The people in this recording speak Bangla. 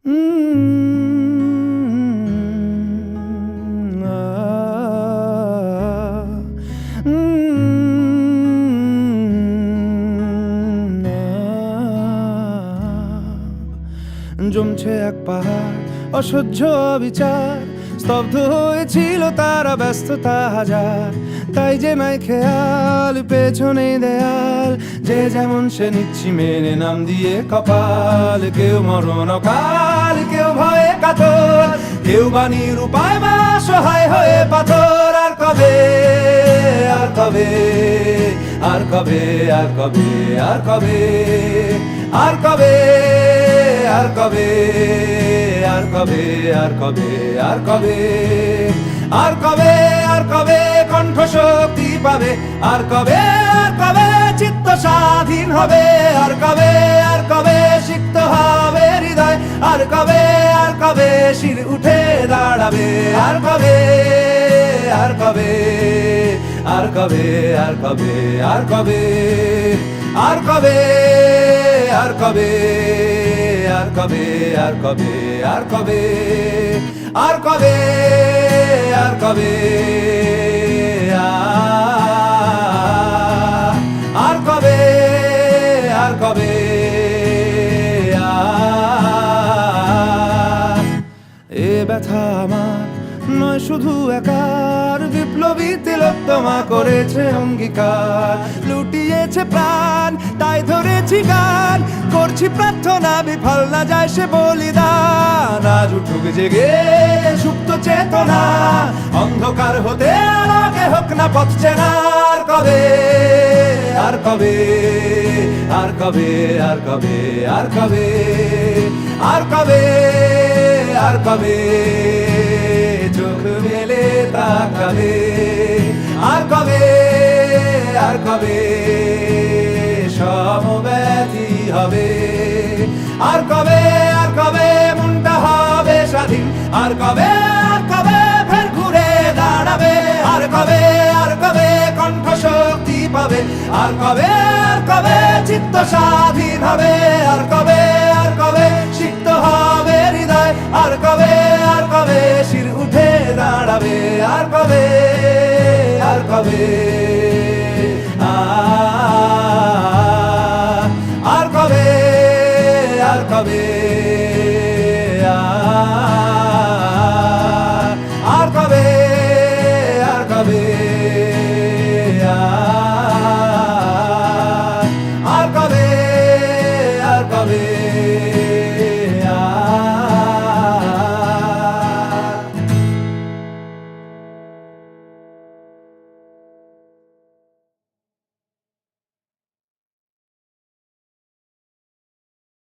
জমছে এক পাহাড় অসহ্য বিচার, স্তব্ধ হয়েছিল তারা ব্যস্ততা হাজার। তাই যে নাই খেয়াল পেছনে দেয়াল, যে যেমন সে নিচ্ছি মেনে নাম দিয়ে কপাল। কেউ মরণ অকাল, কেউ ভয়ে কাতর, কেউ বাণীর উপায় বা সহায় হয়ে পাথর। আর কবে, আর কবে, আর কবে, আর কবে, আর কবে, আর কবে, আর কবে, আর কবে, আর কবে, আর কবে, আর কবে, আর কবে কণ্ঠ শক্তি পাবে? আর কবে, আর কবে চিত্ত স্বাধীন হবে? আর কবে, আর কবে সিক্ত হবে হৃদয়? আর কবে, আর কবে শির উঠে দাঁড়াবে? আর কবে, আর কবে, আর কবে, আর কবে, আর কবে, আর কবে, আর কবে, আর কবে, আর কবে, আর কবে, আর কবে, আর কবে, আর কবে, আর কবে, এ ব্যথা আমার নয় শুধু একার, বিপ্লবী তিলোত্তমা করেছে অঙ্গীকার। লুটিয়েছে প্রাণ তাই ধরেছি গান, করছি প্রার্থনা বিফল না যায় সে বলিদান। আজ উঠুক জেগে সুপ্ত চেতনা, অন্ধকার হতে আলোকে হোক না পথ চেনা। আর কবে, আর কবে, আর কবে, আর কবে, আর কবে, আর কবে, আর কবে চোখ মেলে তাকাবে? আর কবে, আর কবে সমব্যথী হবে? আর কবে, আর কবে মনটা হবে স্বাধীন? আর কবে, আর কবে ফের ঘুরে দাঁড়াবে? আর কবে, আর কবে কণ্ঠ শক্তি পাবে? আর কবে, আর কবে চিত্ত স্বাধীন হবে? আর কবে, আর কবে সিক্ত হবে হৃদয়? আর কবে, আর কবে শির উঠে দাঁড়াবে? আর কবে, আর কবে।